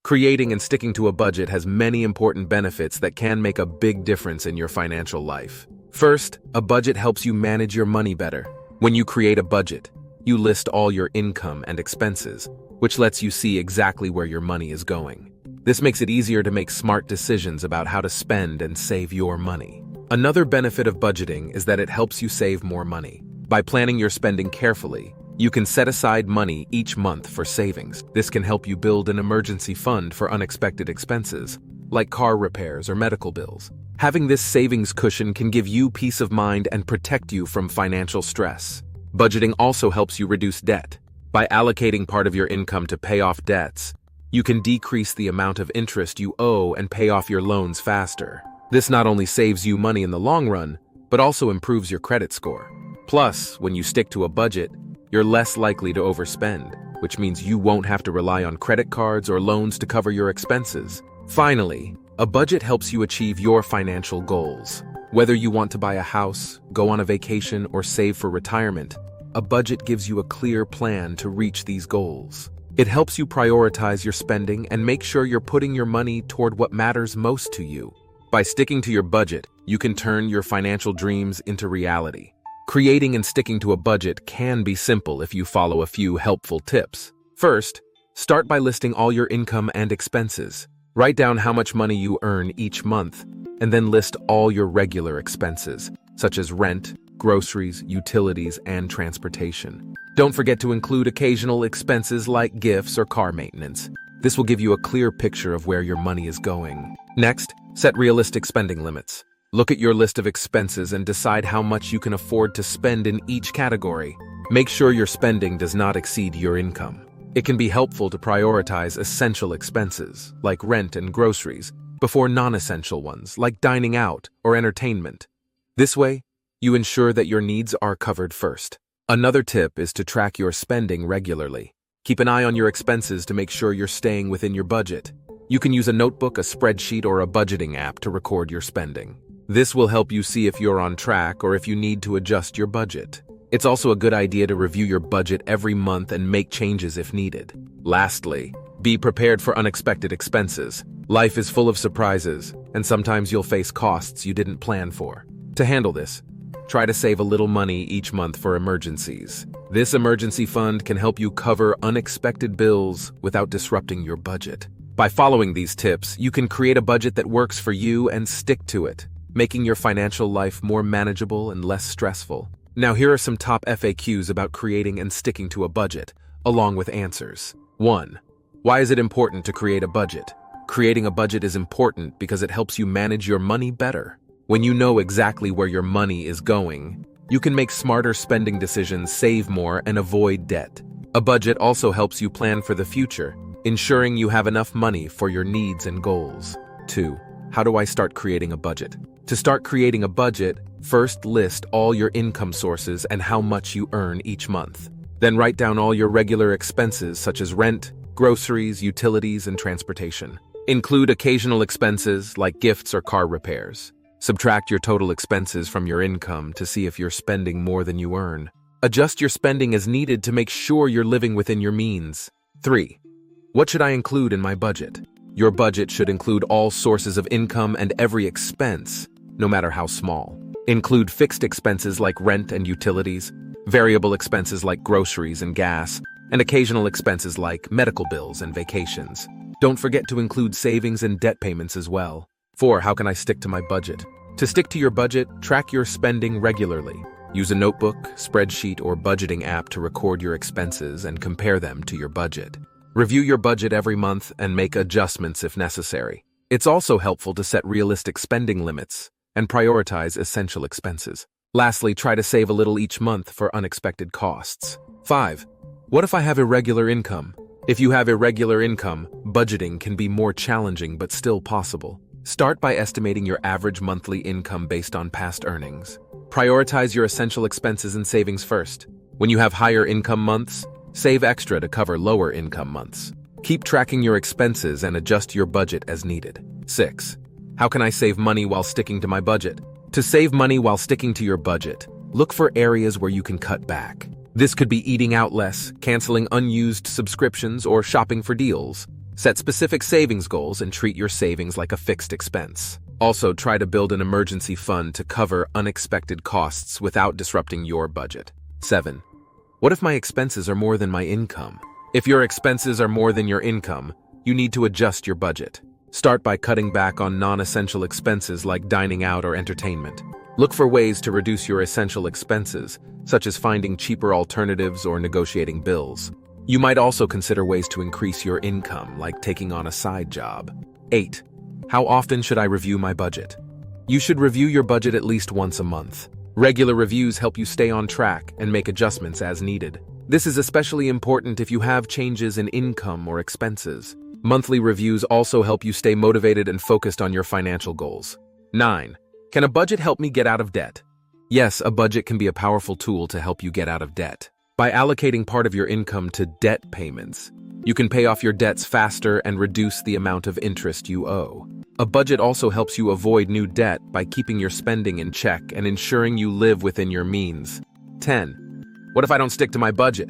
Creating and sticking to a budget has many important benefits that can make a big difference in your financial life. First, a budget helps you manage your money better. When you create a budget, you list all your income and expenses, which lets you see exactly where your money is going. This makes it easier to make smart decisions about how to spend and save your money. Another benefit of budgeting is that it helps you save more money. By planning your spending carefully, you can set aside money each month for savings. This can help you build an emergency fund for unexpected expenses, like car repairs or medical bills. Having this savings cushion can give you peace of mind and protect you from financial stress. Budgeting also helps you reduce debt. By allocating part of your income to pay off debts, you can decrease the amount of interest you owe and pay off your loans faster. This not only saves you money in the long run, but also improves your credit score. Plus, when you stick to a budget, you're less likely to overspend, which means you won't have to rely on credit cards or loans to cover your expenses. Finally, a budget helps you achieve your financial goals. Whether you want to buy a house, go on a vacation, or save for retirement, a budget gives you a clear plan to reach these goals. It helps you prioritize your spending and make sure you're putting your money toward what matters most to you. By sticking to your budget, you can turn your financial dreams into reality. Creating and sticking to a budget can be simple if you follow a few helpful tips. First, start by listing all your income and expenses. Write down how much money you earn each month, and then list all your regular expenses, such as rent, groceries, utilities, and transportation. Don't forget to include occasional expenses like gifts or car maintenance. This will give you a clear picture of where your money is going. Next, set realistic spending limits. Look at your list of expenses and decide how much you can afford to spend in each category. Make sure your spending does not exceed your income. It can be helpful to prioritize essential expenses, like rent and groceries, before non-essential ones, like dining out or entertainment. This way, you ensure that your needs are covered first. Another tip is to track your spending regularly. Keep an eye on your expenses to make sure you're staying within your budget. You can use a notebook, a spreadsheet, or a budgeting app to record your spending. This will help you see if you're on track or if you need to adjust your budget. It's also a good idea to review your budget every month and make changes if needed. Lastly, be prepared for unexpected expenses. Life is full of surprises, and sometimes you'll face costs you didn't plan for. To handle this, try to save a little money each month for emergencies. This emergency fund can help you cover unexpected bills without disrupting your budget. By following these tips, you can create a budget that works for you and stick to it, making your financial life more manageable and less stressful. Now here are some top FAQs about creating and sticking to a budget, along with answers. 1. Why is it important to create a budget? Creating a budget is important because it helps you manage your money better. When you know exactly where your money is going, you can make smarter spending decisions, save more, and avoid debt. A budget also helps you plan for the future, ensuring you have enough money for your needs and goals. 2. How do I start creating a budget? To start creating a budget, first list all your income sources and how much you earn each month. Then write down all your regular expenses such as rent, groceries, utilities, and transportation. Include occasional expenses like gifts or car repairs. Subtract your total expenses from your income to see if you're spending more than you earn. Adjust your spending as needed to make sure you're living within your means. 3. What should I include in my budget? Your budget should include all sources of income and every expense, no matter how small. Include fixed expenses like rent and utilities, variable expenses like groceries and gas, and occasional expenses like medical bills and vacations. Don't forget to include savings and debt payments as well. 4. How can I stick to my budget? To stick to your budget, track your spending regularly. Use a notebook, spreadsheet, or budgeting app to record your expenses and compare them to your budget. Review your budget every month and make adjustments if necessary. It's also helpful to set realistic spending limits and prioritize essential expenses. Lastly, try to save a little each month for unexpected costs. 5. What if I have irregular income? If you have irregular income, budgeting can be more challenging but still possible. Start by estimating your average monthly income based on past earnings. Prioritize your essential expenses and savings first. When you have higher income months, save extra to cover lower income months. Keep tracking your expenses and adjust your budget as needed. 6. How can I save money while sticking to my budget? To save money while sticking to your budget, look for areas where you can cut back. This could be eating out less, canceling unused subscriptions, or shopping for deals. Set specific savings goals and treat your savings like a fixed expense. Also, try to build an emergency fund to cover unexpected costs without disrupting your budget. 7. What if my expenses are more than my income? If your expenses are more than your income, you need to adjust your budget. Start by cutting back on non-essential expenses like dining out or entertainment. Look for ways to reduce your essential expenses, such as finding cheaper alternatives or negotiating bills. You might also consider ways to increase your income, like taking on a side job. 8. How often should I review my budget? You should review your budget at least once a month. Regular reviews help you stay on track and make adjustments as needed. This is especially important if you have changes in income or expenses. Monthly reviews also help you stay motivated and focused on your financial goals. 9. Can a budget help me get out of debt? Yes, a budget can be a powerful tool to help you get out of debt. By allocating part of your income to debt payments, you can pay off your debts faster and reduce the amount of interest you owe. A budget also helps you avoid new debt by keeping your spending in check and ensuring you live within your means. 10. What if I don't stick to my budget?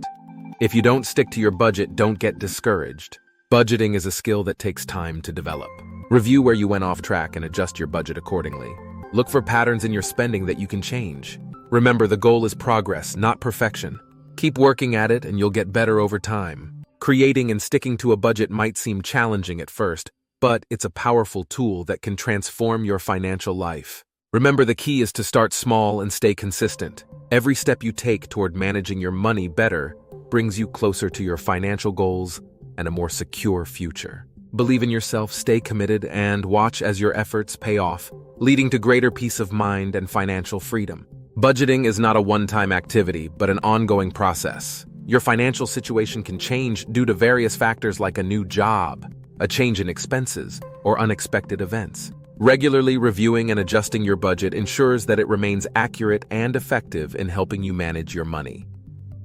If you don't stick to your budget, don't get discouraged. Budgeting is a skill that takes time to develop. Review where you went off track and adjust your budget accordingly. Look for patterns in your spending that you can change. Remember, the goal is progress, not perfection. Keep working at it and you'll get better over time. Creating and sticking to a budget might seem challenging at first, but it's a powerful tool that can transform your financial life. Remember, the key is to start small and stay consistent. Every step you take toward managing your money better brings you closer to your financial goals and a more secure future. Believe in yourself, stay committed, and watch as your efforts pay off, leading to greater peace of mind and financial freedom. Budgeting is not a one-time activity, but an ongoing process. Your financial situation can change due to various factors like a new job, a change in expenses, or unexpected events. Regularly reviewing and adjusting your budget ensures that it remains accurate and effective in helping you manage your money.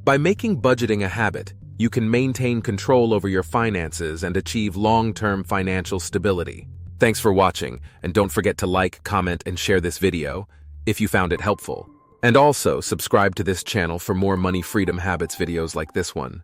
By making budgeting a habit, you can maintain control over your finances and achieve long-term financial stability. Thanks for watching, and don't forget to like, comment, and share this video if you found it helpful. And also, subscribe to this channel for more money freedom habits videos like this one.